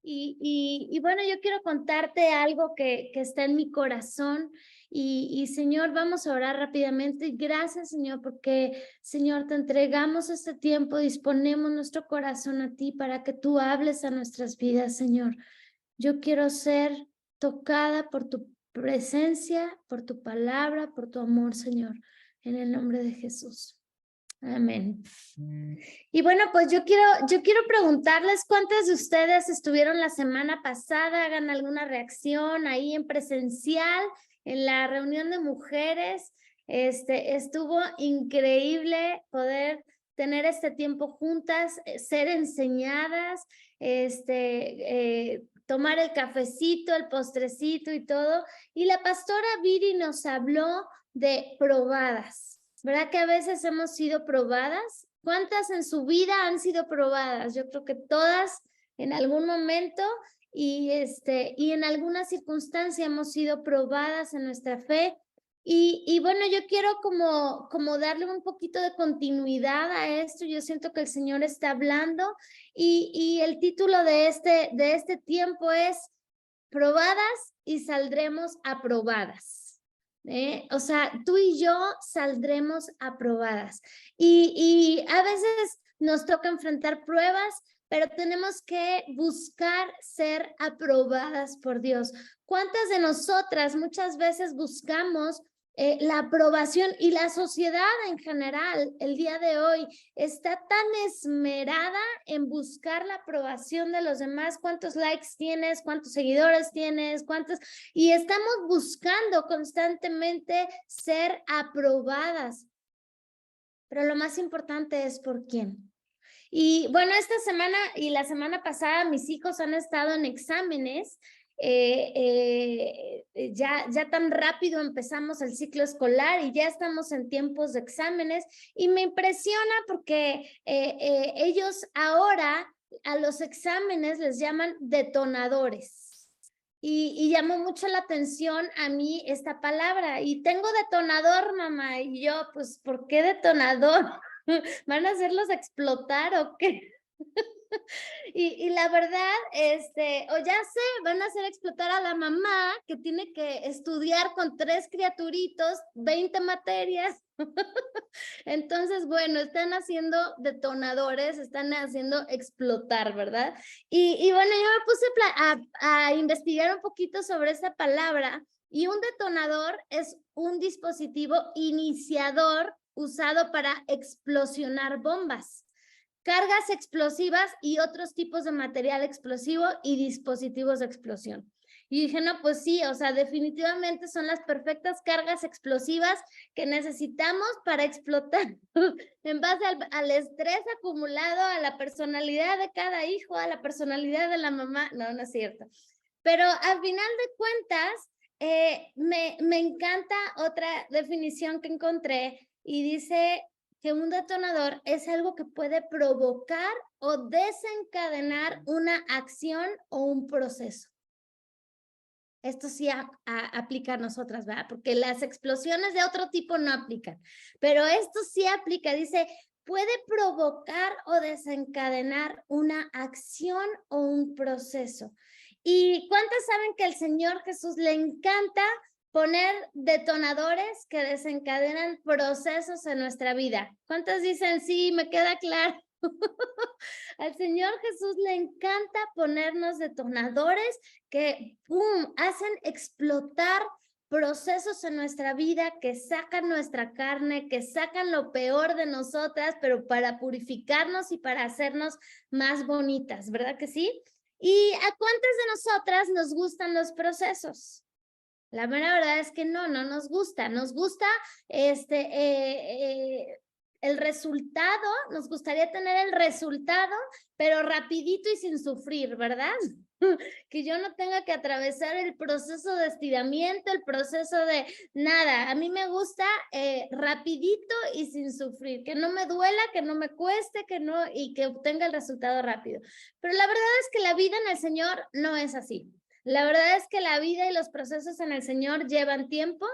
Y bueno, yo quiero contarte algo que está en mi corazón Señor, vamos a orar rápidamente. Gracias, Señor, porque, Señor, te entregamos este tiempo, disponemos nuestro corazón a ti para que tú hables a nuestras vidas, Señor. Yo quiero ser tocada por tu presencia, por tu palabra, por tu amor, Señor, en el nombre de Jesús. Amén. Y bueno, pues yo quiero preguntarles cuántas de ustedes estuvieron la semana pasada, hagan alguna reacción ahí en presencial, en la reunión de mujeres. Estuvo increíble poder tener este tiempo juntas, ser enseñadas, tomar el cafecito, el postrecito y todo. Y la pastora Viri nos habló de probadas. ¿Verdad que a veces hemos sido probadas? ¿Cuántas en su vida han sido probadas? Yo creo que todas en algún momento y en alguna circunstancia hemos sido probadas en nuestra fe. Y bueno, yo quiero como darle un poquito de continuidad a esto. Yo siento que el Señor está hablando y el título de este tiempo es Probadas y saldremos aprobadas. O sea, tú y yo saldremos aprobadas. Y a veces nos toca enfrentar pruebas, pero tenemos que buscar ser aprobadas por Dios. ¿Cuántas de nosotras muchas veces buscamos la aprobación y la sociedad en general el día de hoy está tan esmerada en buscar la aprobación de los demás? ¿Cuántos likes tienes? ¿Cuántos seguidores tienes? ¿Cuántos? Y estamos buscando constantemente ser aprobadas. Pero lo más importante es por quién. Y bueno, esta semana y la semana pasada mis hijos han estado en exámenes. Ya tan rápido empezamos el ciclo escolar y ya estamos en tiempos de exámenes y me impresiona porque ellos ahora a los exámenes les llaman detonadores. Y llamó mucho la atención a mí esta palabra. Y tengo detonador, mamá. Y yo, pues, ¿por qué detonador? ¿Van a hacerlos explotar o qué? Y la verdad, o ya sé, van a hacer explotar a la mamá que tiene que estudiar con 3 criaturitos, 20 materias. Entonces, bueno, están haciendo detonadores, están haciendo explotar, ¿verdad? Y bueno, yo me puse a investigar un poquito sobre esa palabra y un detonador es un dispositivo iniciador usado para explosionar bombas, cargas explosivas y otros tipos de material explosivo y dispositivos de explosión. Y dije, no, pues sí, o sea, definitivamente son las perfectas cargas explosivas que necesitamos para explotar en base al estrés acumulado, a la personalidad de cada hijo, a la personalidad de la mamá. No, no es cierto. Pero al final de cuentas, me encanta otra definición que encontré y dice que un detonador es algo que puede provocar o desencadenar una acción o un proceso. Esto sí aplica a nosotras, ¿verdad? Porque las explosiones de otro tipo no aplican, pero esto sí aplica, dice, puede provocar o desencadenar una acción o un proceso. ¿Y cuántas saben que al Señor Jesús le encanta poner detonadores que desencadenan procesos en nuestra vida? ¿Cuántas dicen, sí, me queda claro? Al Señor Jesús le encanta ponernos detonadores que, ¡pum!, hacen explotar procesos en nuestra vida que sacan nuestra carne, que sacan lo peor de nosotras, pero para purificarnos y para hacernos más bonitas, ¿verdad que sí? ¿Y a cuántas de nosotras nos gustan los procesos? La mera verdad es que no nos gusta. Nos gusta el resultado, nos gustaría tener el resultado, pero rapidito y sin sufrir, ¿verdad? Que yo no tenga que atravesar el proceso de estiramiento, el proceso de nada. A mí me gusta rapidito y sin sufrir, que no me duela, que no me cueste, que no, y que obtenga el resultado rápido. Pero la verdad es que la vida en el Señor no es así. La verdad es que la vida y los procesos en el Señor llevan tiempo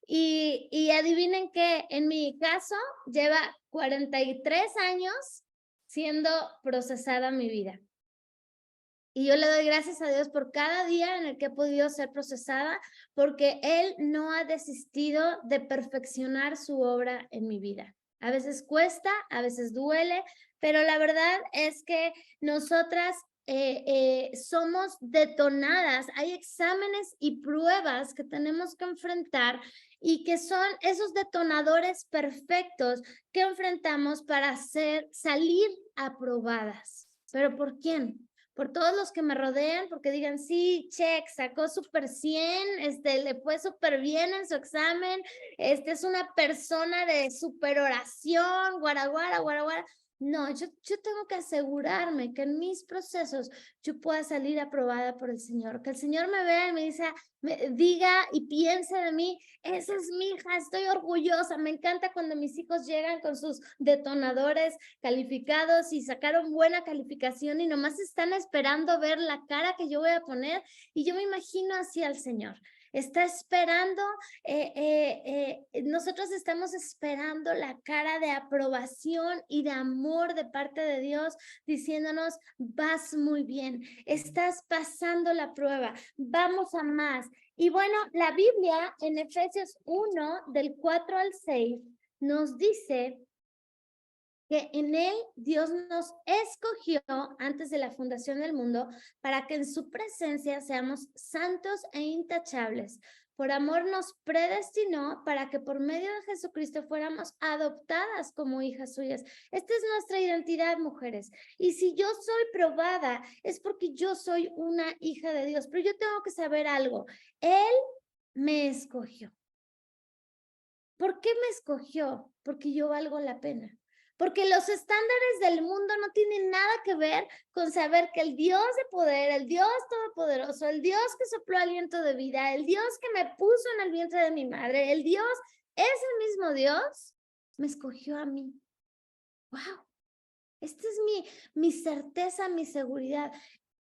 y adivinen que en mi caso lleva 43 años siendo procesada mi vida. Y yo le doy gracias a Dios por cada día en el que he podido ser procesada, porque Él no ha desistido de perfeccionar su obra en mi vida. A veces cuesta, a veces duele, pero la verdad es que nosotras somos detonadas. Hay exámenes y pruebas que tenemos que enfrentar y que son esos detonadores perfectos que enfrentamos para salir aprobadas. ¿Pero por quién? Por todos los que me rodean, porque digan, sí, check, sacó súper 100, le fue súper bien en su examen, es una persona de súper oración, guaraguara, guaraguara. No, yo tengo que asegurarme que en mis procesos yo pueda salir aprobada por el Señor, que el Señor me vea y me diga y piense de mí, esa es mi hija, estoy orgullosa. Me encanta cuando mis hijos llegan con sus detonadores calificados y sacaron buena calificación y nomás están esperando ver la cara que yo voy a poner, y yo me imagino así al Señor. Está esperando, nosotros estamos esperando la cara de aprobación y de amor de parte de Dios, diciéndonos, vas muy bien, estás pasando la prueba, vamos a más. Y bueno, la Biblia en Efesios 1, del 4 al 6, nos dice que en Él Dios nos escogió antes de la fundación del mundo para que en su presencia seamos santos e intachables. Por amor nos predestinó para que por medio de Jesucristo fuéramos adoptadas como hijas suyas. Esta es nuestra identidad, mujeres. Y si yo soy probada, es porque yo soy una hija de Dios. Pero yo tengo que saber algo. Él me escogió. ¿Por qué me escogió? Porque yo valgo la pena. Porque los estándares del mundo no tienen nada que ver con saber que el Dios de poder, el Dios todopoderoso, el Dios que sopló aliento de vida, el Dios que me puso en el vientre de mi madre, el Dios, ese mismo Dios, me escogió a mí. ¡Wow! Esta es mi certeza, mi seguridad.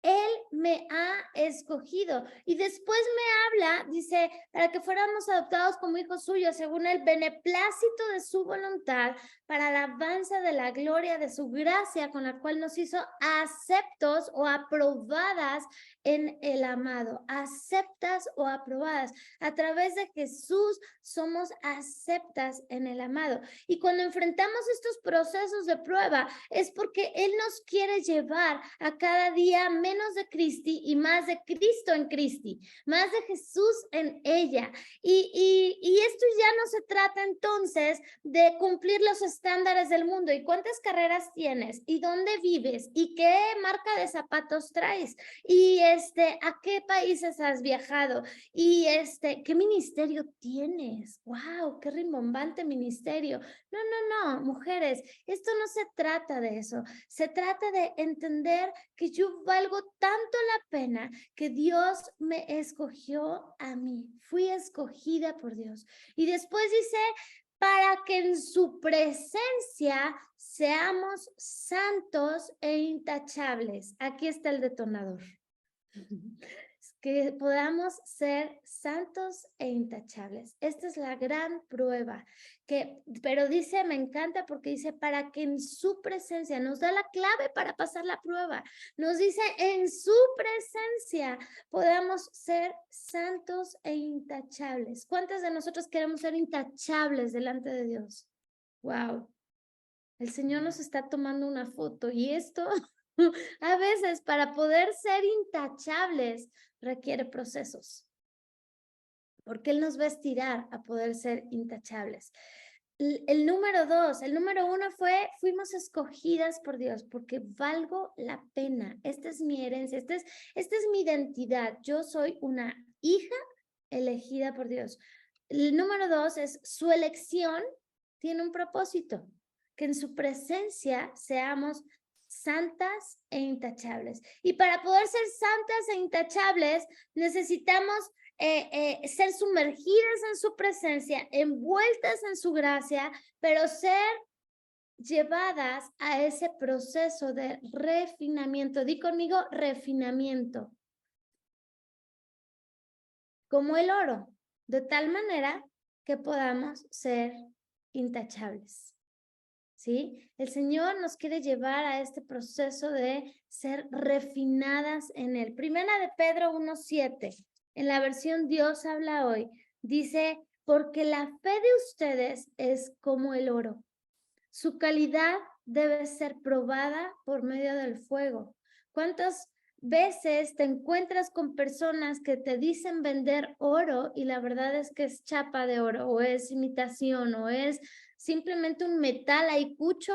Él me ha escogido. Y después me habla, dice, para que fuéramos adoptados como hijos suyos, según el beneplácito de su voluntad, para la alabanza de la gloria de su gracia, con la cual nos hizo aceptos o aprobadas en el amado. Aceptas o aprobadas. A través de Jesús somos aceptas en el amado. Y cuando enfrentamos estos procesos de prueba, es porque Él nos quiere llevar a cada día menos de Cristi y más de Cristo en Cristi, más de Jesús en ella. Y esto ya no se trata entonces de cumplir los estándares del mundo y cuántas carreras tienes y dónde vives y qué marca de zapatos traes y a qué países has viajado y qué ministerio tienes. Wow, qué rimbombante ministerio. No, no, no, mujeres, esto no se trata de eso. Se trata de entender que yo valgo tanto la pena que Dios me escogió a mí. Fui escogida por Dios. Y después dice, para que en su presencia seamos santos e intachables. Aquí está el detonador. Que podamos ser santos e intachables. Esta es la gran prueba. Pero dice, me encanta porque dice, para que en su presencia, nos da la clave para pasar la prueba. Nos dice, en su presencia podamos ser santos e intachables. ¿Cuántas de nosotros queremos ser intachables delante de Dios? Wow. El Señor nos está tomando una foto y esto a veces para poder ser intachables requiere procesos, porque Él nos va a estirar a poder ser intachables. El número 2, el número 1 fuimos escogidas por Dios porque valgo la pena. Esta es mi herencia, esta es mi identidad. Yo soy una hija elegida por Dios. El número 2 es su elección tiene un propósito, que en su presencia seamos santas e intachables. Y para poder ser santas e intachables, necesitamos ser sumergidas en su presencia, envueltas en su gracia, pero ser llevadas a ese proceso de refinamiento. Di conmigo, refinamiento. Como el oro, de tal manera que podamos ser intachables. ¿sí? El Señor nos quiere llevar a este proceso de ser refinadas en Él. Primera de Pedro 1:7, en la versión Dios habla hoy, dice, porque la fe de ustedes es como el oro. Su calidad debe ser probada por medio del fuego. ¿Cuántas veces te encuentras con personas que te dicen vender oro y la verdad es que es chapa de oro o es imitación o es simplemente un metal ahí cucho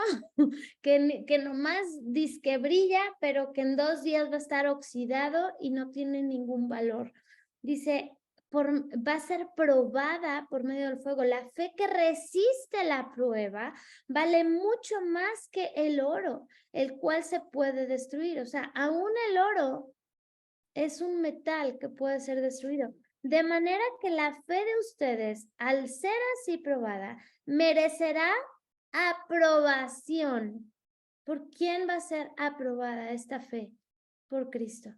que nomás disque brilla, pero que en 2 días va a estar oxidado y no tiene ningún valor? Dice, va a ser probada por medio del fuego. La fe que resiste la prueba vale mucho más que el oro, el cual se puede destruir. O sea, aún el oro es un metal que puede ser destruido. De manera que la fe de ustedes, al ser así probada, merecerá aprobación. ¿Por quién va a ser aprobada esta fe? Por Cristo.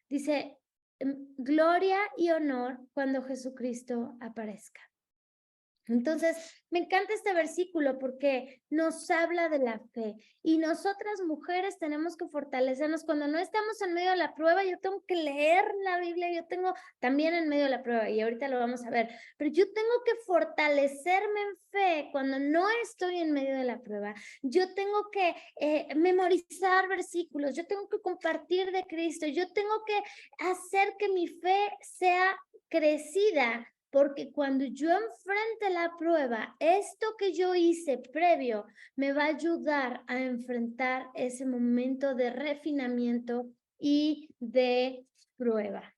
Dice, gloria y honor cuando Jesucristo aparezca. Entonces, me encanta este versículo porque nos habla de la fe y nosotras mujeres tenemos que fortalecernos. Cuando no estamos en medio de la prueba, yo tengo que leer la Biblia, yo tengo también en medio de la prueba y ahorita lo vamos a ver, pero yo tengo que fortalecerme en fe cuando no estoy en medio de la prueba. Yo tengo que memorizar versículos, yo tengo que compartir de Cristo, yo tengo que hacer que mi fe sea crecida. Porque cuando yo enfrente la prueba, esto que yo hice previo me va a ayudar a enfrentar ese momento de refinamiento y de prueba,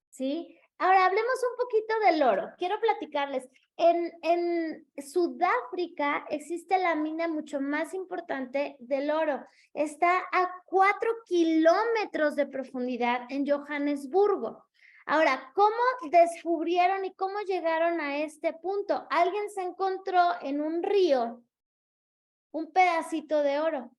¿sí? Ahora, hablemos un poquito del oro. Quiero platicarles. En Sudáfrica existe la mina mucho más importante del oro. Está a 4 kilómetros de profundidad en Johannesburgo. Ahora, ¿cómo descubrieron y cómo llegaron a este punto? Alguien se encontró en un río un pedacito de oro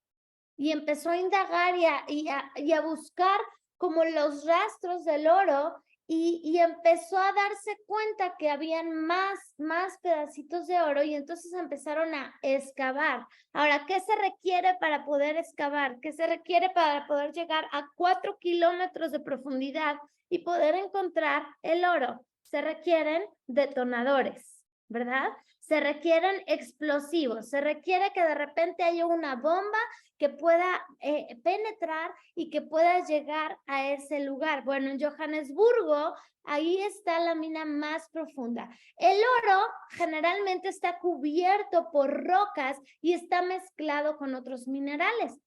y empezó a indagar y a buscar como los rastros del oro y empezó a darse cuenta que habían más pedacitos de oro y entonces empezaron a excavar. Ahora, ¿qué se requiere para poder excavar? ¿Qué se requiere para poder llegar a 4 kilómetros de profundidad y poder encontrar el oro? Se requieren detonadores, ¿verdad? Se requieren explosivos, se requiere que de repente haya una bomba que pueda penetrar y que pueda llegar a ese lugar. Bueno, en Johannesburgo, ahí está la mina más profunda. El oro generalmente está cubierto por rocas y está mezclado con otros minerales.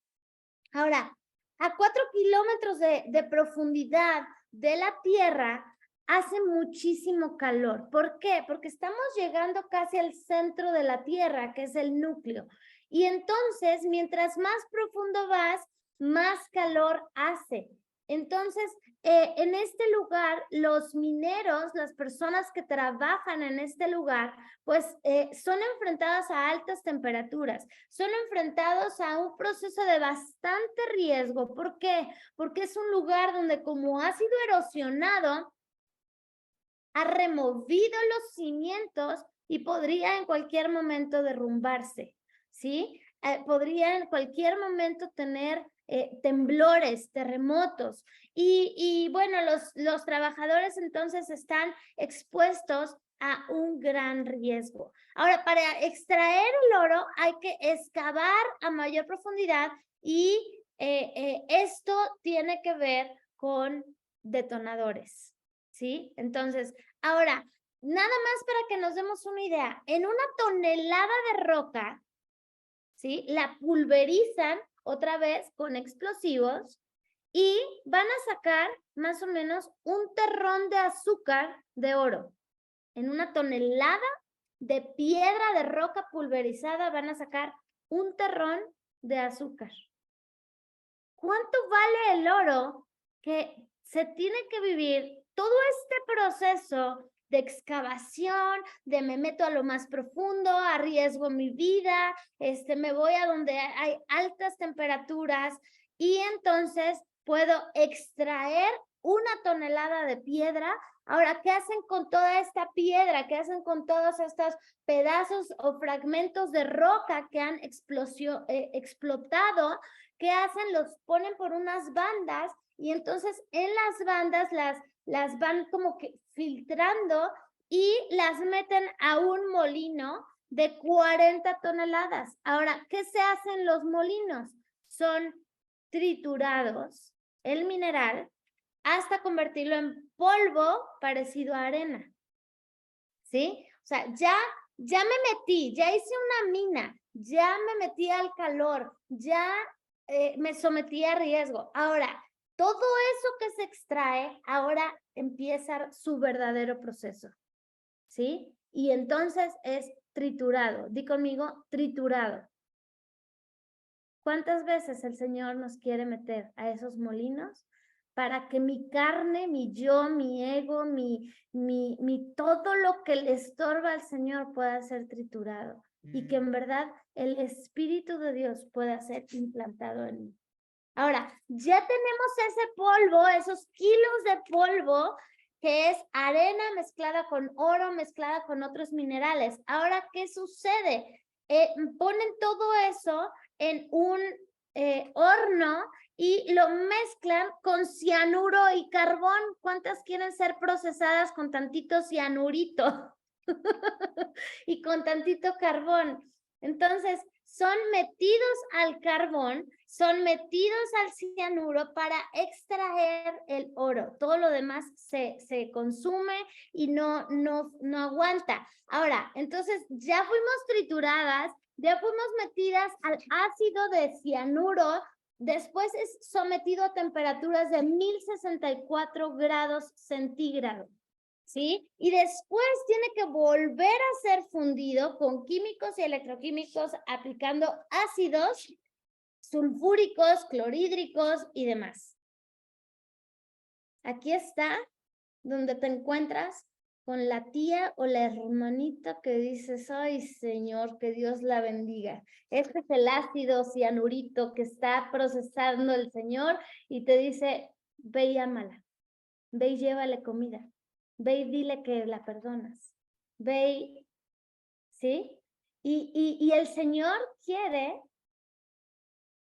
Ahora, a 4 kilómetros de profundidad de la tierra, hace muchísimo calor. ¿Por qué? Porque estamos llegando casi al centro de la Tierra, que es el núcleo. Y entonces, mientras más profundo vas, más calor hace. Entonces, en este lugar, los mineros, las personas que trabajan en este lugar, pues son enfrentadas a altas temperaturas, son enfrentados a un proceso de bastante riesgo. ¿Por qué? Porque es un lugar donde como ha sido erosionado, ha removido los cimientos y podría en cualquier momento derrumbarse, ¿sí? Podría en cualquier momento tener temblores, terremotos. Y bueno, los trabajadores entonces están expuestos a un gran riesgo. Ahora, para extraer el oro hay que excavar a mayor profundidad y esto tiene que ver con detonadores, ¿sí? Entonces, ahora, nada más para que nos demos una idea, en una tonelada de roca, ¿sí? La pulverizan otra vez con explosivos y van a sacar más o menos un terrón de azúcar de oro. En una tonelada de piedra de roca pulverizada van a sacar un terrón de azúcar. ¿Cuánto vale el oro que se tiene que vivir todo este proceso de excavación, de me meto a lo más profundo, arriesgo mi vida, me voy a donde hay altas temperaturas y entonces puedo extraer una tonelada de piedra Ahora, ¿qué hacen con toda esta piedra? ¿Qué hacen con todos estos pedazos o fragmentos de roca que han explotado? ¿Qué hacen? Los ponen por unas bandas y entonces en las bandas las van como que filtrando y las meten a un molino de 40 toneladas. Ahora, ¿qué se hace en los molinos? Son triturados el mineral hasta convertirlo en polvo parecido a arena. ¿Sí? O sea, ya me metí, ya hice una mina, ya me metí al calor, ya me sometí a riesgo. Ahora, todo eso que se extrae, ahora empieza su verdadero proceso. ¿Sí? Y entonces es triturado. Di conmigo, triturado. ¿Cuántas veces el Señor nos quiere meter a esos molinos para que mi carne, mi yo, mi ego, todo lo que le estorba al Señor pueda ser triturado y que en verdad el Espíritu de Dios pueda ser implantado en mí? Ahora, ya tenemos ese polvo, esos kilos de polvo, que es arena mezclada con oro, mezclada con otros minerales. Ahora, ¿qué sucede? Ponen todo eso en un horno y lo mezclan con cianuro y carbón. ¿Cuántas quieren ser procesadas con tantito cianurito y con tantito carbón? Entonces, son metidos al carbón, son metidos al cianuro para extraer el oro. Todo lo demás se consume y no aguanta. Ahora, entonces ya fuimos trituradas, ya fuimos metidas al ácido de cianuro, después es sometido a temperaturas de 1064 grados centígrados. ¿Sí? Y después tiene que volver a ser fundido con químicos y electroquímicos aplicando ácidos sulfúricos, clorhídricos y demás. Aquí está donde te encuentras con la tía o la hermanita que dices, ay Señor, que Dios la bendiga. Este es el ácido cianurito que está procesando el Señor y te dice, ve y ámala, ve y llévale comida. Ve y dile que la perdonas. Ve y, ¿sí? Y el Señor quiere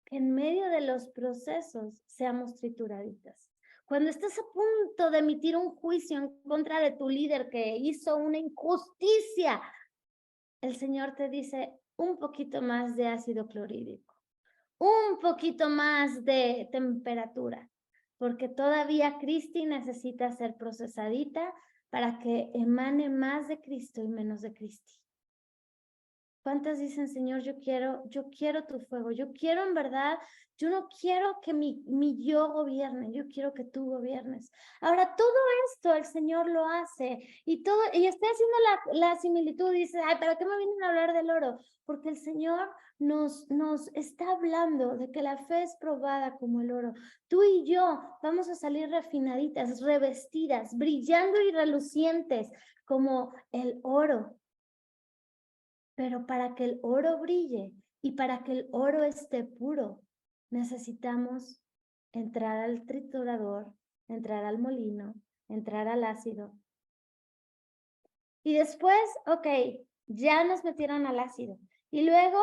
que en medio de los procesos seamos trituraditas. Cuando estás a punto de emitir un juicio en contra de tu líder que hizo una injusticia, el Señor te dice un poquito más de ácido clorhídrico, un poquito más de temperatura, porque todavía Cristi necesita ser procesadita para que emane más de Cristo y menos de Cristi. ¿Cuántas dicen, Señor, yo quiero tu fuego, yo quiero en verdad, yo no quiero que mi yo gobierne, yo quiero que tú gobiernes? Ahora, todo esto el Señor lo hace y estoy haciendo la similitud, dice, ay, ¿para qué me vienen a hablar del oro? Porque el Señor nos está hablando de que la fe es probada como el oro. Tú y yo vamos a salir refinaditas, revestidas, brillando y relucientes como el oro. Pero para que el oro brille y para que el oro esté puro, necesitamos entrar al triturador, entrar al molino, entrar al ácido. Y después, ok, ya nos metieron al ácido. Y luego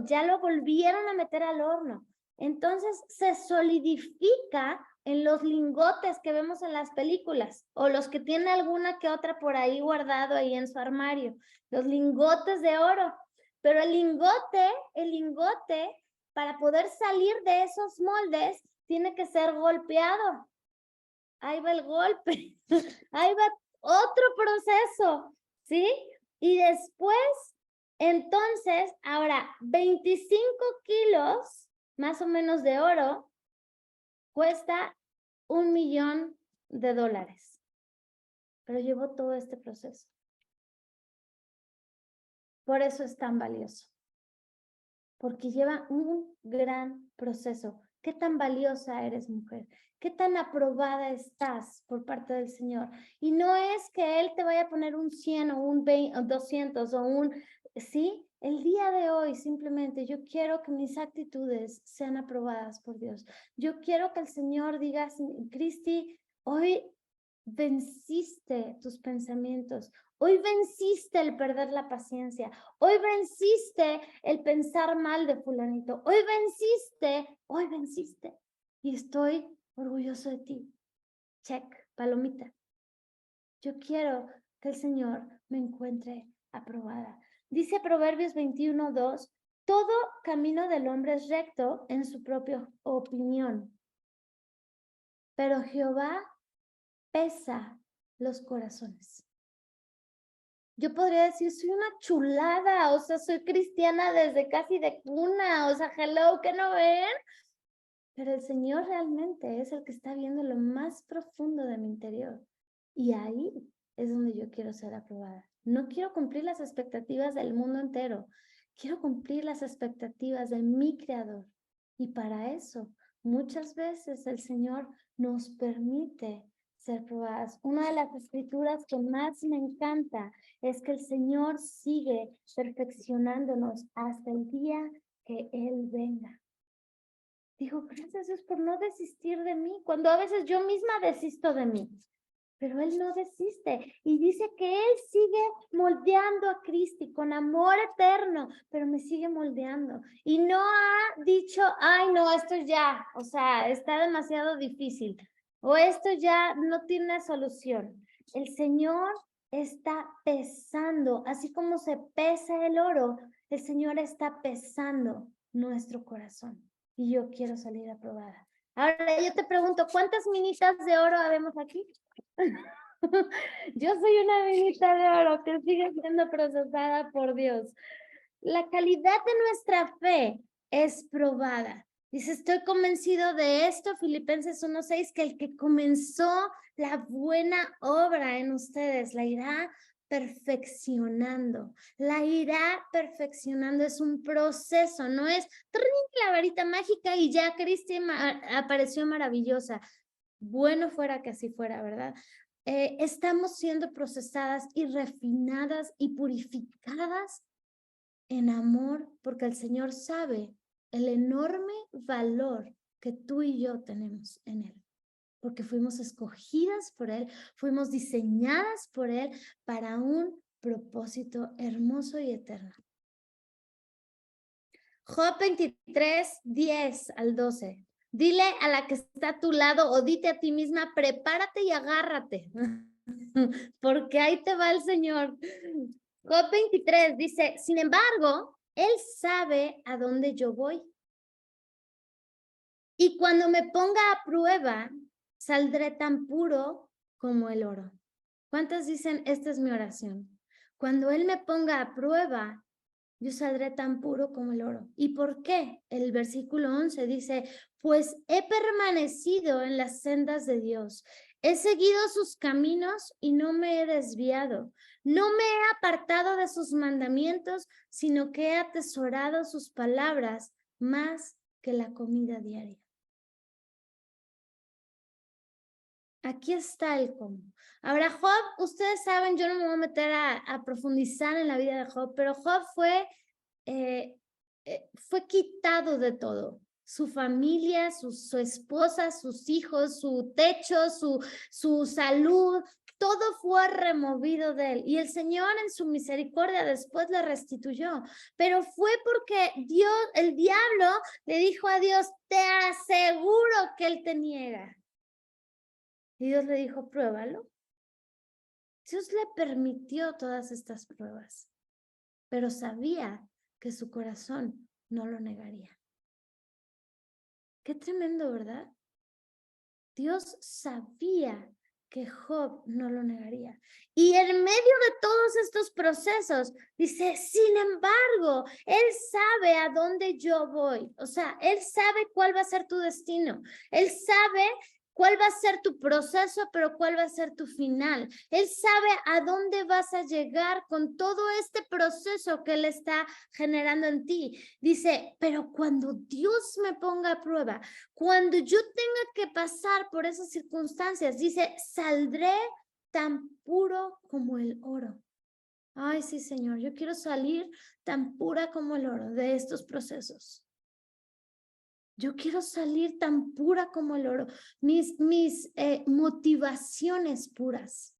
ya lo volvieron a meter al horno. Entonces se solidifica en los lingotes que vemos en las películas o los que tienen alguna que otra por ahí guardado ahí en su armario, los lingotes de oro. Pero el lingote para poder salir de esos moldes tiene que ser golpeado. Ahí va el golpe, ahí va otro proceso, ¿sí? Y después, entonces, ahora 25 kilos más o menos de oro cuesta $1 millón. Pero llevó todo este proceso. Por eso es tan valioso. Porque lleva un gran proceso. ¿Qué tan valiosa eres, mujer? ¿Qué tan aprobada estás por parte del Señor? Y no es que Él te vaya a poner un 100 o un 20 o 200 o un... ¿Sí? El día de hoy simplemente yo quiero que mis actitudes sean aprobadas por Dios. Yo quiero que el Señor diga, Cristi, hoy venciste tus pensamientos. Hoy venciste el perder la paciencia. Hoy venciste el pensar mal de fulanito. Hoy venciste. Y estoy orgulloso de ti. Check, palomita. Yo quiero que el Señor me encuentre aprobada. Dice Proverbios 21:2, todo camino del hombre es recto en su propia opinión, pero Jehová pesa los corazones. Yo podría decir, soy una chulada, o sea, soy cristiana desde casi de cuna, o sea, hello, ¿qué no ven? Pero el Señor realmente es el que está viendo lo más profundo de mi interior. Y ahí es donde yo quiero ser aprobada. No quiero cumplir las expectativas del mundo entero. Quiero cumplir las expectativas de mi Creador. Y para eso, muchas veces el Señor nos permite ser probadas. Una de las escrituras que más me encanta es que el Señor sigue perfeccionándonos hasta el día que Él venga. Digo, gracias Dios por no desistir de mí, cuando a veces yo misma desisto de mí. Pero Él no desiste y dice que Él sigue moldeando a Cristi con amor eterno, pero me sigue moldeando. Y no ha dicho, ay, no, esto ya, o sea, está demasiado difícil o esto ya no tiene solución. El Señor está pesando, así como se pesa el oro, el Señor está pesando nuestro corazón. Y yo quiero salir aprobada. Ahora yo te pregunto, ¿cuántas minitas de oro habemos aquí? Yo soy una minita de oro que sigue siendo procesada por Dios. La calidad de nuestra fe es probada. Dice, estoy convencido de esto, Filipenses 1:6, que el que comenzó la buena obra en ustedes la irá perfeccionando. La irá perfeccionando. Es un proceso, no es la varita mágica y ya Cristi apareció maravillosa. Bueno fuera que así fuera, ¿verdad? Estamos siendo procesadas y refinadas y purificadas en amor, porque el Señor sabe el enorme valor que tú y yo tenemos en Él, porque fuimos escogidas por Él, fuimos diseñadas por Él para un propósito hermoso y eterno. Job 23:10-12. Dile a la que está a tu lado o dite a ti misma, prepárate y agárrate, porque ahí te va el Señor. Job 23 dice, sin embargo, Él sabe a dónde yo voy. Y cuando me ponga a prueba, saldré tan puro como el oro. ¿Cuántas dicen, esta es mi oración? Cuando Él me ponga a prueba, yo saldré tan puro como el oro. ¿Y por qué? El versículo 11 dice, pues he permanecido en las sendas de Dios. He seguido sus caminos y no me he desviado. No me he apartado de sus mandamientos, sino que he atesorado sus palabras más que la comida diaria. Aquí está el cómo. Ahora, Job, ustedes saben, yo no me voy a meter a profundizar en la vida de Job, pero Job fue quitado de todo. Su familia, su esposa, sus hijos, su techo, su salud, todo fue removido de él. Y el Señor en su misericordia después le restituyó. Pero fue porque Dios, el diablo, le dijo a Dios, te aseguro que él te niega. Y Dios le dijo, pruébalo. Dios le permitió todas estas pruebas, pero sabía que su corazón no lo negaría. Qué tremendo, ¿verdad? Dios sabía que Job no lo negaría. Y en medio de todos estos procesos, dice, sin embargo, Él sabe a dónde yo voy. O sea, Él sabe cuál va a ser tu destino. Él sabe cuál va a ser tu proceso, pero cuál va a ser tu final. Él sabe a dónde vas a llegar con todo este proceso que Él está generando en ti. Dice, pero cuando Dios me ponga a prueba, cuando yo tenga que pasar por esas circunstancias, dice, saldré tan puro como el oro. Ay, sí, Señor, yo quiero salir tan pura como el oro de estos procesos. Yo quiero salir tan pura como el oro. Mis motivaciones puras,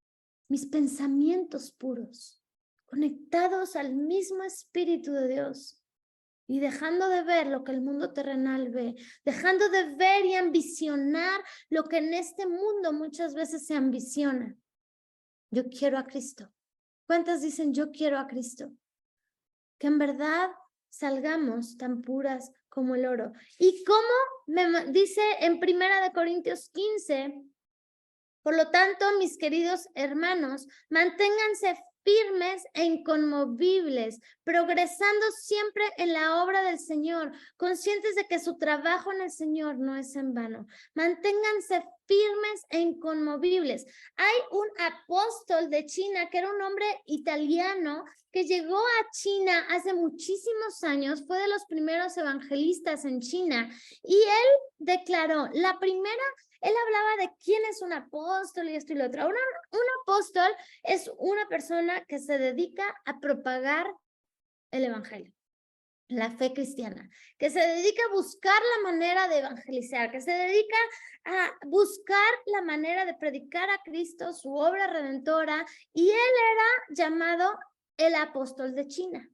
mis pensamientos puros, conectados al mismo Espíritu de Dios. Y dejando de ver lo que el mundo terrenal ve, dejando de ver y ambicionar lo que en este mundo muchas veces se ambiciona. Yo quiero a Cristo. ¿Cuántas dicen yo quiero a Cristo? Que en verdad salgamos tan puras como el oro. ¿Y cómo? Me dice en 1 Corintios 15, por lo tanto, mis queridos hermanos, manténganse firmes e inconmovibles, progresando siempre en la obra del Señor, conscientes de que su trabajo en el Señor no es en vano. Manténganse firmes e inconmovibles. Hay un apóstol de China que era un hombre italiano que llegó a China hace muchísimos años, fue de los primeros evangelistas en China, y él declaró, él hablaba de quién es un apóstol y esto y lo otro. Un apóstol es una persona que se dedica a propagar el evangelio, la fe cristiana, que se dedica a buscar la manera de evangelizar, que se dedica a buscar la manera de predicar a Cristo, su obra redentora, y él era llamado el apóstol de China.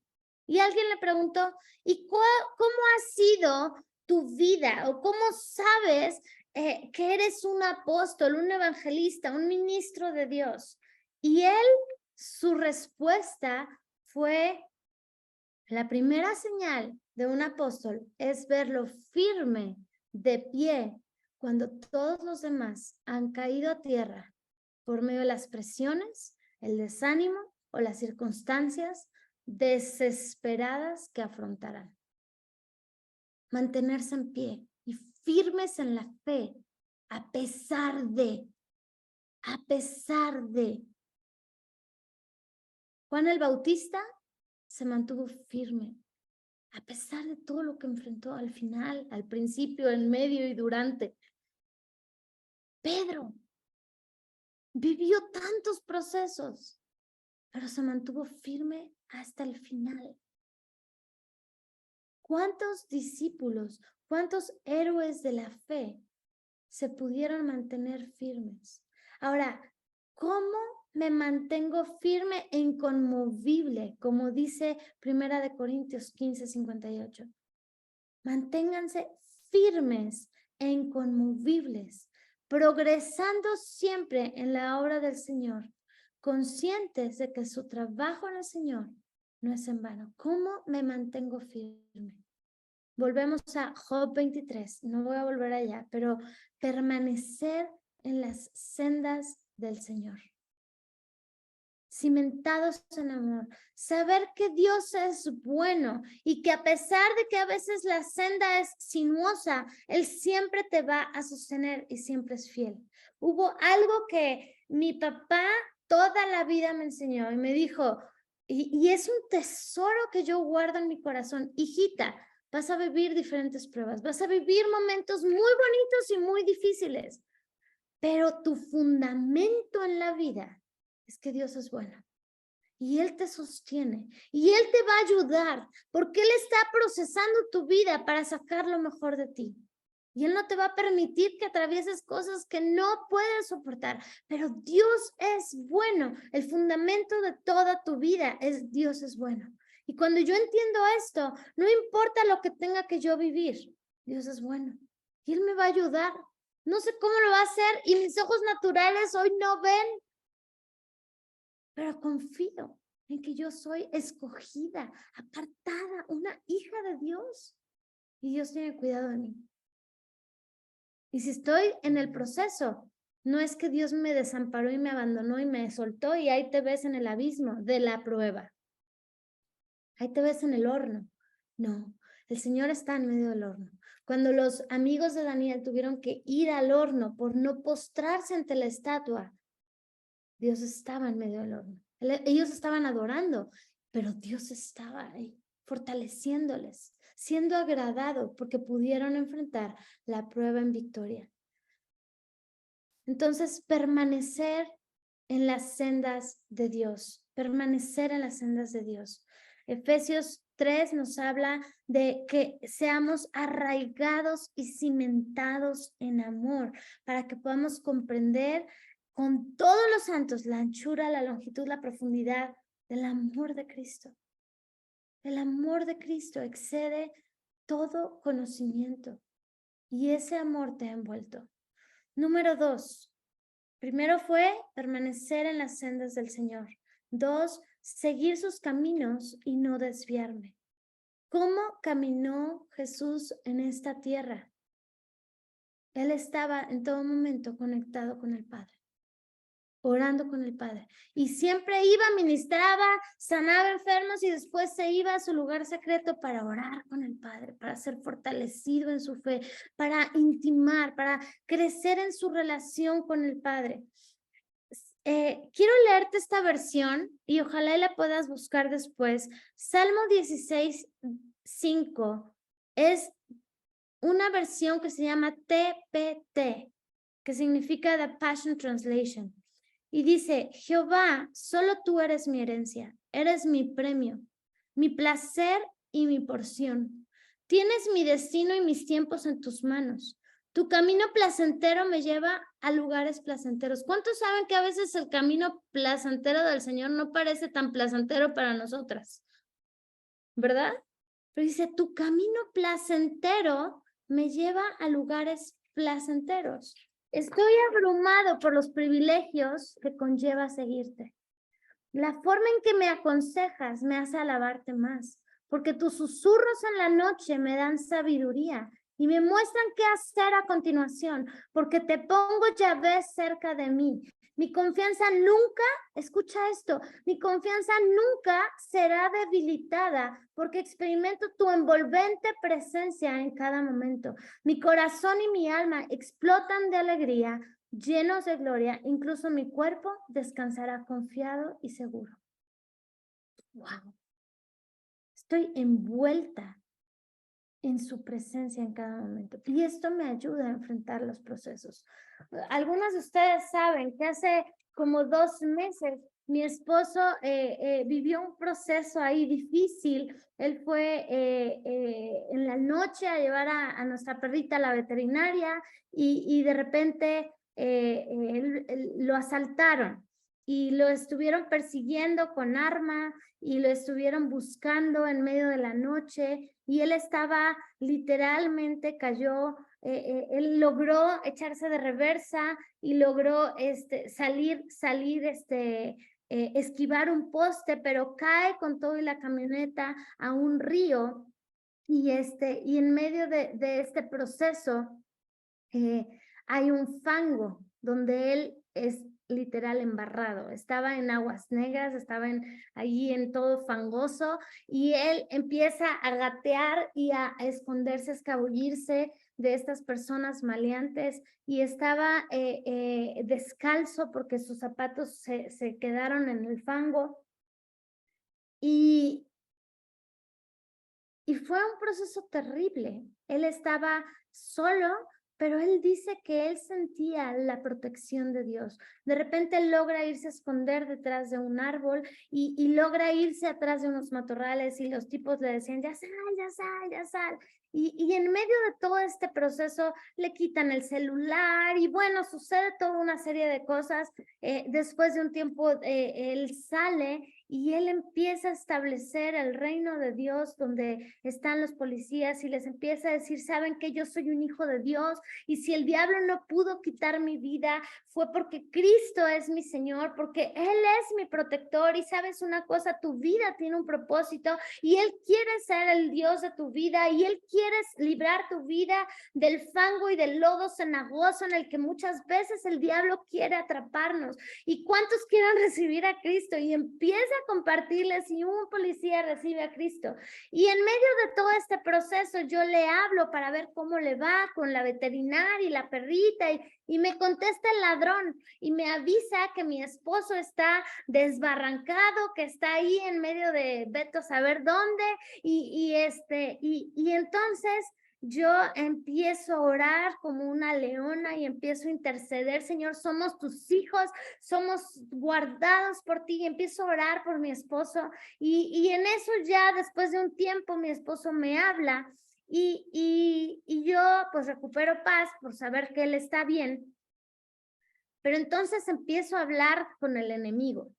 Y alguien le preguntó, ¿y cómo ha sido tu vida? ¿O cómo sabes que eres un apóstol, un evangelista, un ministro de Dios? Y su respuesta fue, la primera señal de un apóstol es verlo firme, de pie, cuando todos los demás han caído a tierra por medio de las presiones, el desánimo o las circunstancias desesperadas que afrontarán. Mantenerse en pie y firmes en la fe, a pesar de. Juan el Bautista se mantuvo firme, a pesar de todo lo que enfrentó al final, al principio, en medio y durante. Pedro vivió tantos procesos, pero se mantuvo firme hasta el final. ¿Cuántos discípulos, cuántos héroes de la fe se pudieron mantener firmes? Ahora, ¿cómo me mantengo firme e inconmovible? Como dice 1 Corintios 15:58. Manténganse firmes e inconmovibles, progresando siempre en la obra del Señor, conscientes de que su trabajo en el Señor no es en vano. ¿Cómo me mantengo firme? Volvemos a Job 23, no voy a volver allá, pero permanecer en las sendas del Señor. Cimentados en amor, saber que Dios es bueno y que a pesar de que a veces la senda es sinuosa, Él siempre te va a sostener y siempre es fiel. Hubo algo que mi papá toda la vida me enseñó y me dijo, y es un tesoro que yo guardo en mi corazón, hijita, vas a vivir diferentes pruebas, vas a vivir momentos muy bonitos y muy difíciles, pero tu fundamento en la vida es que Dios es bueno y Él te sostiene y Él te va a ayudar porque Él está procesando tu vida para sacar lo mejor de ti. Y Él no te va a permitir que atravieses cosas que no puedes soportar, pero Dios es bueno. El fundamento de toda tu vida es Dios es bueno. Y cuando yo entiendo esto, no importa lo que tenga que yo vivir, Dios es bueno. Y Él me va a ayudar. No sé cómo lo va a hacer y mis ojos naturales hoy no ven, pero confío en que yo soy escogida, apartada, una hija de Dios. Y Dios tiene cuidado de mí. Y si estoy en el proceso, no es que Dios me desamparó y me abandonó y me soltó y ahí te ves en el abismo de la prueba. Ahí te ves en el horno. No, el Señor está en medio del horno. Cuando los amigos de Daniel tuvieron que ir al horno por no postrarse ante la estatua, Dios estaba en medio del horno. Ellos estaban adorando, pero Dios estaba ahí, fortaleciéndoles, siendo agradado porque pudieron enfrentar la prueba en victoria. Entonces, permanecer en las sendas de Dios, permanecer en las sendas de Dios. Efesios 3 nos habla de que seamos arraigados y cimentados en amor, para que podamos comprender con todos los santos la anchura, la longitud, la profundidad del amor de Cristo. El amor de Cristo excede todo conocimiento y ese amor te ha envuelto. Número 2, primero fue permanecer en las sendas del Señor. 2, seguir sus caminos y no desviarme. ¿Cómo caminó Jesús en esta tierra? Él estaba en todo momento conectado con el Padre, orando con el Padre. Y siempre iba, ministraba, sanaba enfermos y después se iba a su lugar secreto para orar con el Padre, para ser fortalecido en su fe, para intimar, para crecer en su relación con el Padre. Quiero leerte esta versión y ojalá la puedas buscar después. Salmo 16:5 es una versión que se llama TPT, que significa The Passion Translation. Y dice: Jehová, solo tú eres mi herencia, eres mi premio, mi placer y mi porción. Tienes mi destino y mis tiempos en tus manos. Tu camino placentero me lleva a lugares placenteros. ¿Cuántos saben que a veces el camino placentero del Señor no parece tan placentero para nosotras? ¿Verdad? Pero dice, tu camino placentero me lleva a lugares placenteros. Estoy abrumado por los privilegios que conlleva seguirte. La forma en que me aconsejas me hace alabarte más, porque tus susurros en la noche me dan sabiduría y me muestran qué hacer a continuación, porque te pongo Yahvé cerca de mí. Mi confianza nunca, escucha esto, mi confianza nunca será debilitada porque experimento tu envolvente presencia en cada momento. Mi corazón y mi alma explotan de alegría, llenos de gloria, incluso mi cuerpo descansará confiado y seguro. ¡Wow! Estoy envuelta en su presencia en cada momento. Y esto me ayuda a enfrentar los procesos. Algunas de ustedes saben que hace como 2 meses mi esposo vivió un proceso ahí difícil. Él fue en la noche a llevar a nuestra perrita a la veterinaria y de repente lo asaltaron y lo estuvieron persiguiendo con arma y lo estuvieron buscando en medio de la noche y él estaba literalmente cayó, él logró echarse de reversa y logró salir, esquivar un poste, pero cae con todo y la camioneta a un río y en medio de este proceso hay un fango donde él es literal embarrado, estaba en aguas negras, estaba allí en todo fangoso y él empieza a gatear y a esconderse, a escabullirse de estas personas maleantes y estaba descalzo porque sus zapatos se quedaron en el fango y fue un proceso terrible. Él estaba solo, pero él dice que él sentía la protección de Dios. De repente él logra irse a esconder detrás de un árbol y logra irse atrás de unos matorrales y los tipos le decían, ya sal, ya sal, ya sal. Y en medio de todo este proceso le quitan el celular y bueno, sucede toda una serie de cosas. Después de un tiempo él sale y él empieza a establecer el reino de Dios donde están los policías y les empieza a decir, saben que yo soy un hijo de Dios y si el diablo no pudo quitar mi vida fue porque Cristo es mi Señor, porque Él es mi protector y sabes una cosa, tu vida tiene un propósito y Él quiere ser el Dios de tu vida y Él quiere librar tu vida del fango y del lodo cenagoso en el que muchas veces el diablo quiere atraparnos. ¿Y cuántos quieren recibir a Cristo? Y empieza a compartirles y un policía recibe a Cristo. Y en medio de todo este proceso yo le hablo para ver cómo le va con la veterinaria y la perrita y me contesta el ladrón y me avisa que mi esposo está desbarrancado, que está ahí en medio de veto a saber dónde y entonces yo empiezo a orar como una leona y empiezo a interceder. Señor, somos tus hijos, somos guardados por ti, y empiezo a orar por mi esposo. Y en eso ya después de un tiempo mi esposo me habla y yo pues recupero paz por saber que él está bien. Pero entonces empiezo a hablar con el enemigo.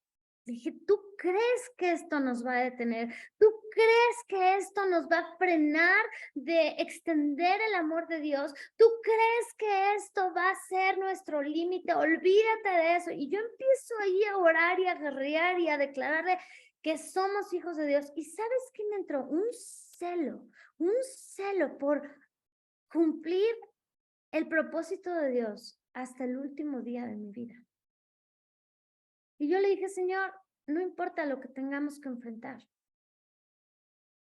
Dije, ¿tú crees que esto nos va a detener? ¿Tú crees que esto nos va a frenar de extender el amor de Dios? ¿Tú crees que esto va a ser nuestro límite? Olvídate de eso. Y yo empiezo ahí a orar y a guerrear y a declararle que somos hijos de Dios. ¿Y sabes qué me entró? Un celo por cumplir el propósito de Dios hasta el último día de mi vida. Y yo le dije, Señor, no importa lo que tengamos que enfrentar.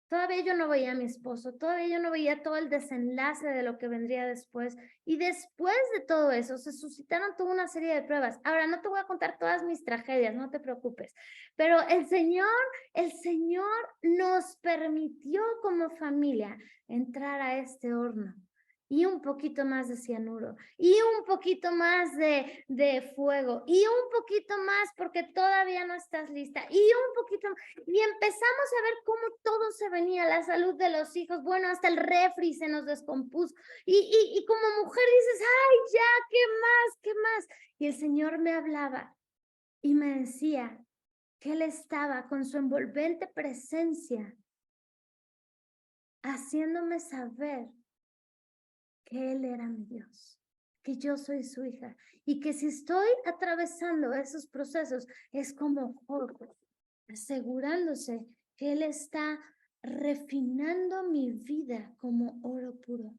Todavía yo no veía a mi esposo, todavía yo no veía todo el desenlace de lo que vendría después. Y después de todo eso, se suscitaron toda una serie de pruebas. Ahora, no te voy a contar todas mis tragedias, no te preocupes. Pero el Señor nos permitió como familia entrar a este horno. Y un poquito más de cianuro, y un poquito más de fuego, y un poquito más porque todavía no estás lista, y un poquito más. Y empezamos a ver cómo todo se venía, la salud de los hijos, bueno, hasta el refri se nos descompuso. Y como mujer dices, ay, ya, ¿qué más? ¿Qué más? Y el Señor me hablaba y me decía que Él estaba con su envolvente presencia haciéndome saber que Él era mi Dios, que yo soy su hija y que si estoy atravesando esos procesos es como Job, asegurándose que Él está refinando mi vida como oro puro.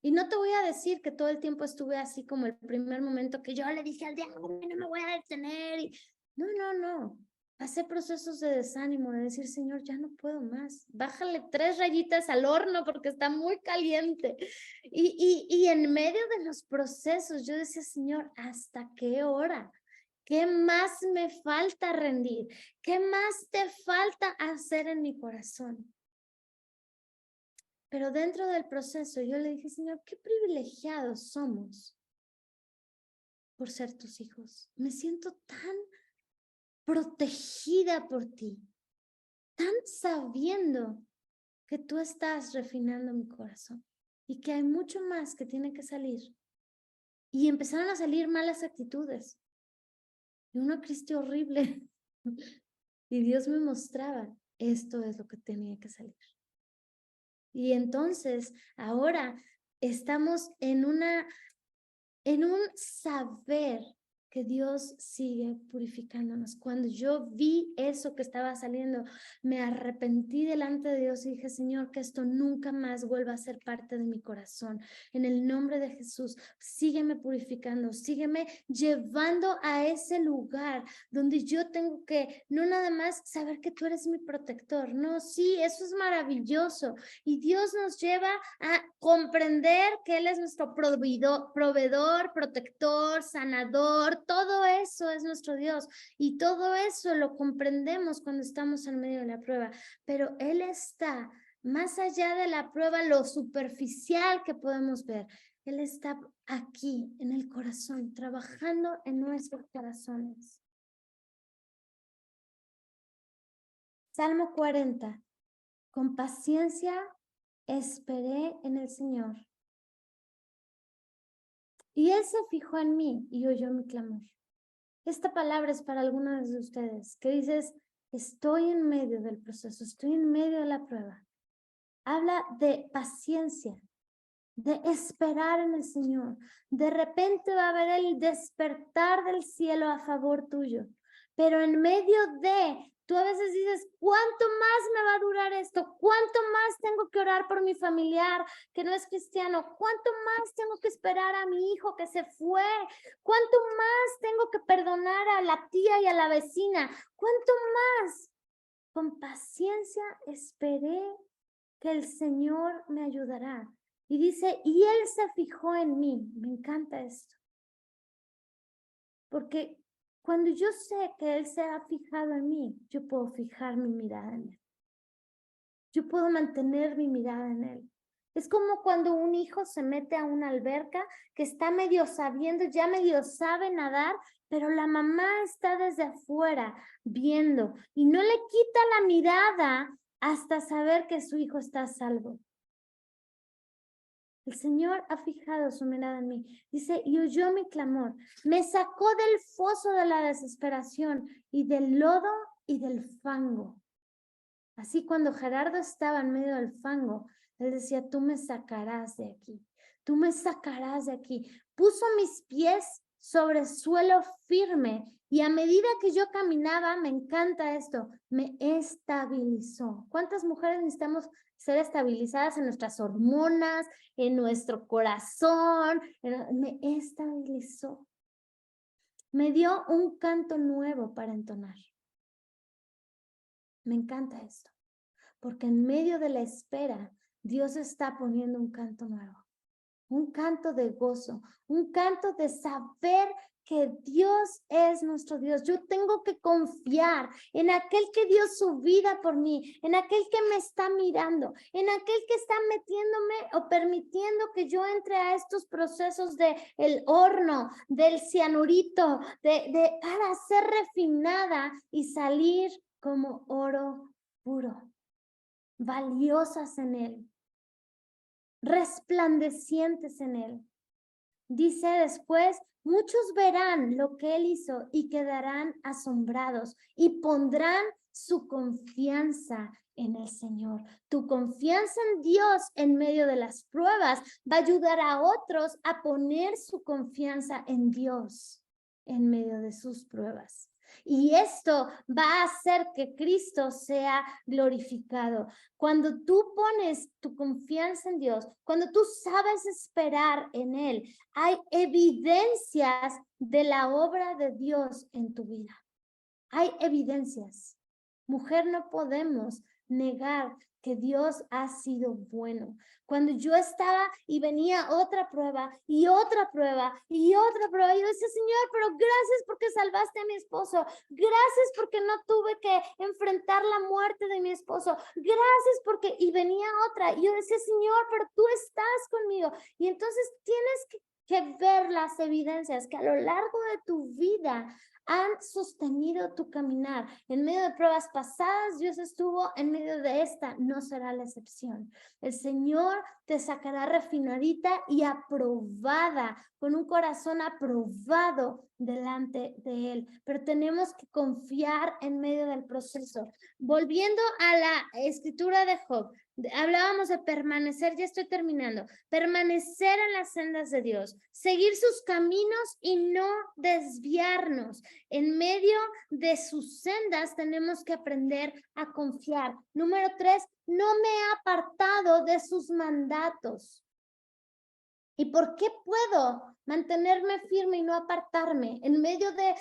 Y no te voy a decir que todo el tiempo estuve así como el primer momento que yo le dije al diablo, no me voy a detener. No. Pasé procesos de desánimo, de decir, Señor, ya no puedo más. Bájale 3 rayitas al horno porque está muy caliente. Y en medio de los procesos yo decía, Señor, ¿hasta qué hora? ¿Qué más me falta rendir? ¿Qué más te falta hacer en mi corazón? Pero dentro del proceso yo le dije, Señor, qué privilegiados somos por ser tus hijos. Me siento tan protegida por ti, tan sabiendo que tú estás refinando mi corazón y que hay mucho más que tiene que salir. Y empezaron a salir malas actitudes. Y una crisis horrible. Y Dios me mostraba, esto es lo que tenía que salir. Y entonces, ahora estamos en un saber que Dios sigue purificándonos. Cuando yo vi eso que estaba saliendo, me arrepentí delante de Dios y dije, Señor, que esto nunca más vuelva a ser parte de mi corazón. En el nombre de Jesús, sígueme purificando, sígueme llevando a ese lugar donde yo tengo que no nada más saber que tú eres mi protector. No, sí, eso es maravilloso. Y Dios nos lleva a comprender que Él es nuestro proveedor, protector, sanador, todo eso es nuestro Dios y todo eso lo comprendemos cuando estamos en medio de la prueba, pero Él está más allá de la prueba, lo superficial que podemos ver. Él está aquí en el corazón, trabajando en nuestros corazones. Salmo 40. Con paciencia esperé en el Señor. Y Él se fijó en mí y oyó mi clamor. Esta palabra es para algunos de ustedes que dices, estoy en medio del proceso, estoy en medio de la prueba. Habla de paciencia, de esperar en el Señor. De repente va a haber el despertar del cielo a favor tuyo. Pero en medio de, tú a veces dices, ¿cuánto más me va a durar esto? ¿Cuánto más tengo que orar por mi familiar que no es cristiano? ¿Cuánto más tengo que esperar a mi hijo que se fue? ¿Cuánto más tengo que perdonar a la tía y a la vecina? ¿Cuánto más? Con paciencia esperé que el Señor me ayudará. Y dice, y Él se fijó en mí. Me encanta esto. Porque cuando yo sé que Él se ha fijado en mí, yo puedo fijar mi mirada en Él. yo puedo mantener mi mirada en Él. Es como cuando un hijo se mete a una alberca que está medio sabiendo, ya medio sabe nadar, pero la mamá está desde afuera viendo y no le quita la mirada hasta saber que su hijo está a salvo. El Señor ha fijado su mirada en mí. Dice, y oyó mi clamor. Me sacó del foso de la desesperación y del lodo y del fango. Así cuando Gerardo estaba en medio del fango, él decía, tú me sacarás de aquí. Tú me sacarás de aquí. Puso mis pies sobre suelo firme y a medida que yo caminaba, me encanta esto, me estabilizó. ¿Cuántas mujeres necesitamos ser estabilizadas en nuestras hormonas, en nuestro corazón? Me estabilizó. Me dio un canto nuevo para entonar. Me encanta esto, porque en medio de la espera, Dios está poniendo un canto nuevo, un canto de gozo, un canto de saber que Dios es nuestro Dios. Yo tengo que confiar en aquel que dio su vida por mí, en aquel que me está mirando, en aquel que está metiéndome o permitiendo que yo entre a estos procesos de el horno, del cianurito, para ser refinada y salir como oro puro, valiosas en Él, resplandecientes en Él. Dice después, muchos verán lo que Él hizo y quedarán asombrados y pondrán su confianza en el Señor. Tu confianza en Dios en medio de las pruebas va a ayudar a otros a poner su confianza en Dios en medio de sus pruebas. Y esto va a hacer que Cristo sea glorificado. Cuando tú pones tu confianza en Dios, cuando tú sabes esperar en Él, hay evidencias de la obra de Dios en tu vida. Hay evidencias. Mujer, no podemos negar que Dios ha sido bueno. Cuando yo estaba y venía otra prueba y otra prueba y otra prueba, yo decía, Señor, pero gracias porque salvaste a mi esposo. Gracias porque no tuve que enfrentar la muerte de mi esposo. Gracias porque, y venía otra. Y yo decía, Señor, pero tú estás conmigo. Y entonces tienes que ver las evidencias que a lo largo de tu vida han sostenido tu caminar. En medio de pruebas pasadas, Dios estuvo, en medio de esta, no será la excepción. El Señor te sacará refinadita y aprobada, con un corazón aprobado delante de Él. Pero tenemos que confiar en medio del proceso. Volviendo a la escritura de Job, hablábamos de permanecer, ya estoy terminando, permanecer en las sendas de Dios, seguir sus caminos y no desviarnos. En medio de sus sendas tenemos que aprender a confiar. Número 3, no me he apartado de sus mandatos. ¿Y por qué puedo mantenerme firme y no apartarme en medio de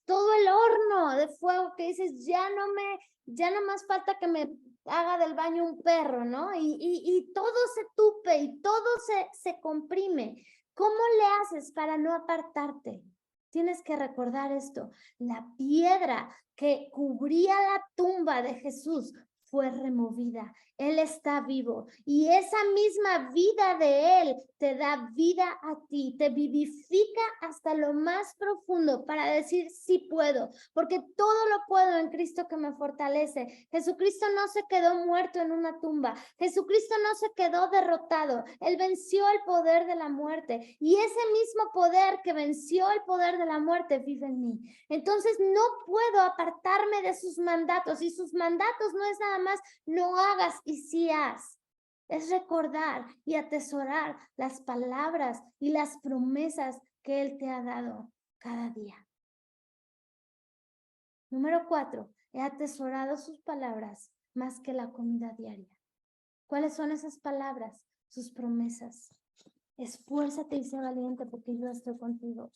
todo el horno de fuego que dices, ya no más falta que me haga del baño un perro, ¿no? Y todo se tupe y todo se comprime. ¿Cómo le haces para no apartarte? Tienes que recordar esto. La piedra que cubría la tumba de Jesús fue removida. Él está vivo y esa misma vida de Él te da vida a ti, te vivifica hasta lo más profundo para decir sí puedo, porque todo lo puedo en Cristo que me fortalece. Jesucristo no se quedó muerto en una tumba, Jesucristo no se quedó derrotado, Él venció el poder de la muerte y ese mismo poder que venció el poder de la muerte vive en mí. Entonces no puedo apartarme de sus mandatos y sus mandatos no es nada más no hagas y sí haz. Es recordar y atesorar las palabras y las promesas que Él te ha dado cada día. Número 4, he atesorado sus palabras más que la comida diaria. ¿Cuáles son esas palabras? Sus promesas. Esfuérzate y sé valiente porque yo estoy contigo.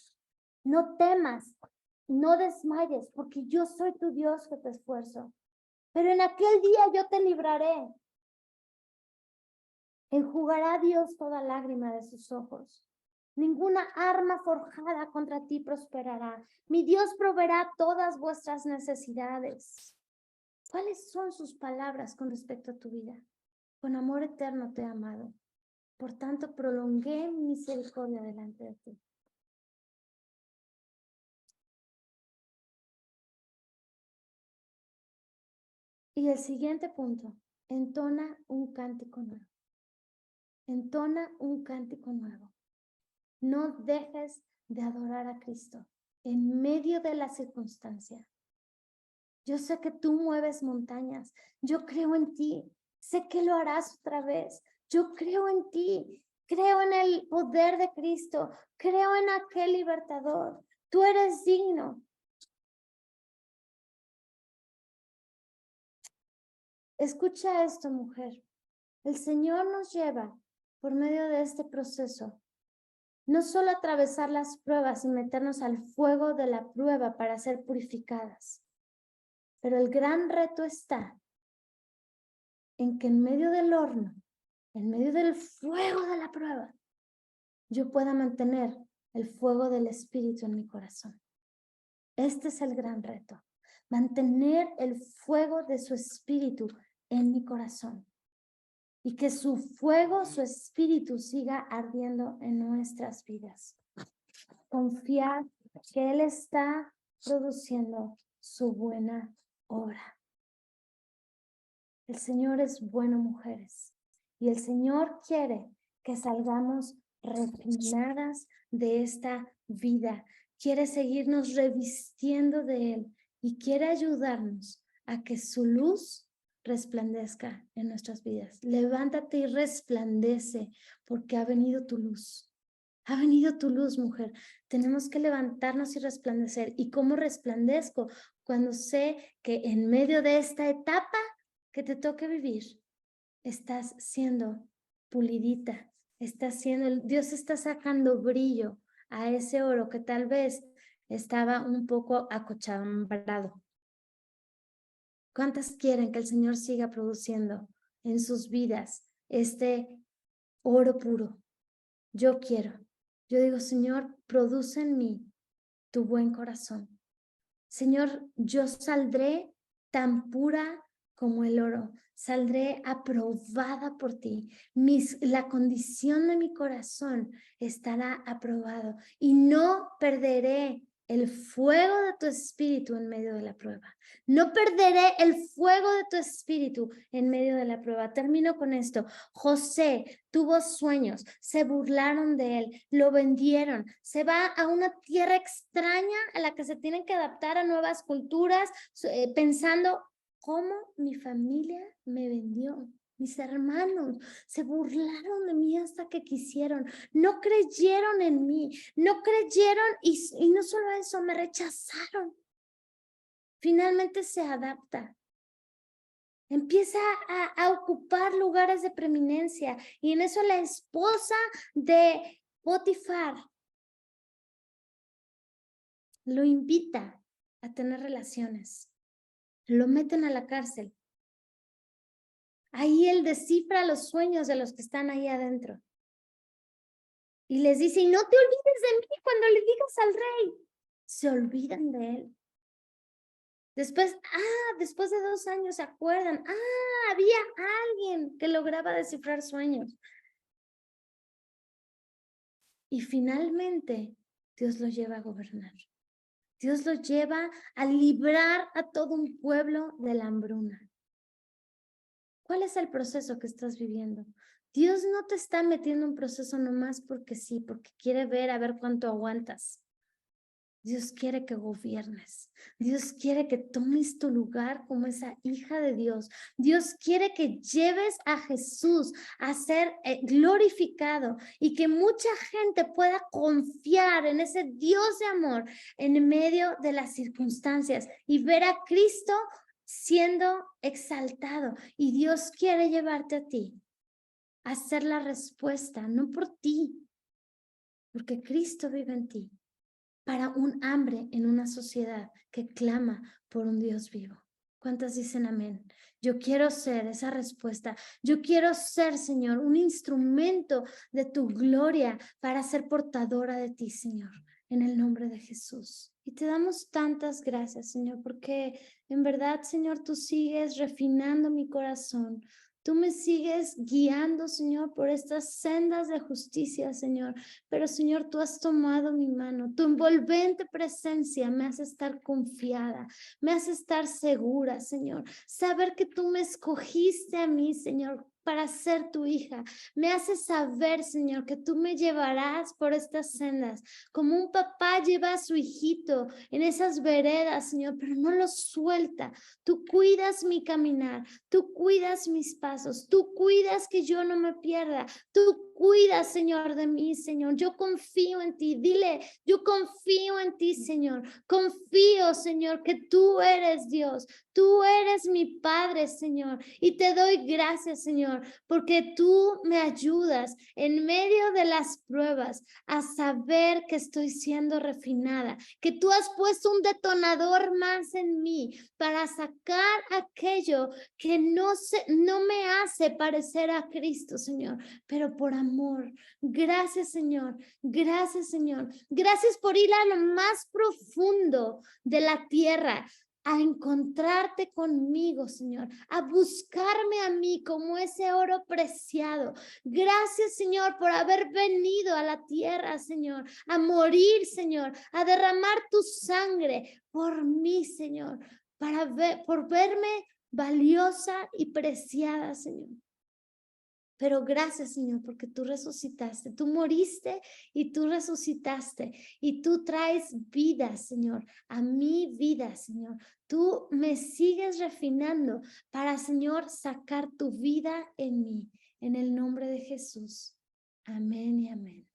No temas, no desmayes porque yo soy tu Dios que te esfuerzo. Pero en aquel día yo te libraré. Enjugará Dios toda lágrima de sus ojos. Ninguna arma forjada contra ti prosperará. Mi Dios proveerá todas vuestras necesidades. ¿Cuáles son sus palabras con respecto a tu vida? Con amor eterno te he amado. Por tanto, prolongué mi misericordia delante de ti. Y el siguiente punto, entona un cántico nuevo. Entona un cántico nuevo. No dejes de adorar a Cristo en medio de la circunstancia. Yo sé que tú mueves montañas. Yo creo en ti. Sé que lo harás otra vez. Yo creo en ti. Creo en el poder de Cristo. Creo en aquel libertador. Tú eres digno. Escucha esto, mujer. El Señor nos lleva por medio de este proceso, no solo atravesar las pruebas y meternos al fuego de la prueba para ser purificadas, pero el gran reto está en que en medio del horno, en medio del fuego de la prueba, yo pueda mantener el fuego del Espíritu en mi corazón. Este es el gran reto, mantener el fuego de su Espíritu en mi corazón. Y que su fuego, su espíritu siga ardiendo en nuestras vidas. Confiar que Él está produciendo su buena obra. El Señor es bueno, mujeres. Y el Señor quiere que salgamos refinadas de esta vida. Quiere seguirnos revistiendo de Él y quiere ayudarnos a que su luz resplandezca en nuestras vidas. Levántate y resplandece porque ha venido tu luz. Ha venido tu luz, mujer. Tenemos que levantarnos y resplandecer. ¿Y cómo resplandezco? Cuando sé que en medio de esta etapa que te toque vivir, estás siendo pulidita, Dios está sacando brillo a ese oro que tal vez estaba un poco acochambrado. ¿Cuántas quieren que el Señor siga produciendo en sus vidas este oro puro? Yo quiero. Yo digo, Señor, produce en mí tu buen corazón. Señor, yo saldré tan pura como el oro. Saldré aprobada por ti. La condición de mi corazón estará aprobado y no perderé el fuego de tu espíritu en medio de la prueba. No perderé el fuego de tu espíritu en medio de la prueba. Termino con esto. José tuvo sueños, se burlaron de él, lo vendieron, se va a una tierra extraña a la que se tienen que adaptar a nuevas culturas, pensando, ¿cómo mi familia me vendió? Mis hermanos se burlaron de mí hasta que quisieron, no creyeron en mí, no creyeron y no solo eso, me rechazaron. Finalmente se adapta. Empieza a ocupar lugares de preeminencia y en eso la esposa de Potifar lo invita a tener relaciones. Lo meten a la cárcel. Ahí él descifra los sueños de los que están ahí adentro. Y les dice, y no te olvides de mí cuando le digas al rey. Se olvidan de él. Después de 2 años se acuerdan. Había alguien que lograba descifrar sueños. Y finalmente Dios lo lleva a gobernar. Dios lo lleva a librar a todo un pueblo de la hambruna. ¿Cuál es el proceso que estás viviendo? Dios no te está metiendo un proceso nomás porque sí, porque quiere ver a ver cuánto aguantas. Dios quiere que gobiernes. Dios quiere que tomes tu lugar como esa hija de Dios. Dios quiere que lleves a Jesús a ser glorificado y que mucha gente pueda confiar en ese Dios de amor en medio de las circunstancias y ver a Cristo siendo exaltado. Y Dios quiere llevarte a ti a ser la respuesta, no por ti, porque Cristo vive en ti, para un hambre en una sociedad que clama por un Dios vivo. ¿Cuántas dicen amén? Yo quiero ser esa respuesta. Yo quiero ser, Señor, un instrumento de tu gloria para ser portadora de ti, Señor, en el nombre de Jesús. Y te damos tantas gracias, Señor, porque en verdad, Señor, tú sigues refinando mi corazón. Tú me sigues guiando, Señor, por estas sendas de justicia, Señor. Pero, Señor, tú has tomado mi mano. Tu envolvente presencia me hace estar confiada, me hace estar segura, Señor. Saber que tú me escogiste a mí, Señor, para ser tu hija. Me hace saber, Señor, que tú me llevarás por estas sendas, como un papá lleva a su hijito en esas veredas, Señor, pero no lo suelta. Tú cuidas mi caminar, tú cuidas mis pasos, tú cuidas que yo no me pierda, tú cuidas, Señor, de mí, Señor. Yo confío en ti. Dile, yo confío en ti, Señor. Confío, Señor, que tú eres Dios. Tú eres mi Padre, Señor. Y te doy gracias, Señor, porque tú me ayudas en medio de las pruebas a saber que estoy siendo refinada, que tú has puesto un detonador más en mí para sacar aquello que no me hace parecer a Cristo, Señor, pero por amor. Gracias, Señor. Gracias, Señor. Gracias por ir a lo más profundo de la tierra, a encontrarte conmigo, Señor, a buscarme a mí como ese oro preciado. Gracias, Señor, por haber venido a la tierra, Señor, a morir, Señor, a derramar tu sangre por mí, Señor, por verme valiosa y preciada, Señor. Pero gracias, Señor, porque tú resucitaste, tú moriste y tú resucitaste y tú traes vida, Señor, a mi vida, Señor. Tú me sigues refinando para, Señor, sacar tu vida en mí, en el nombre de Jesús. Amén y amén.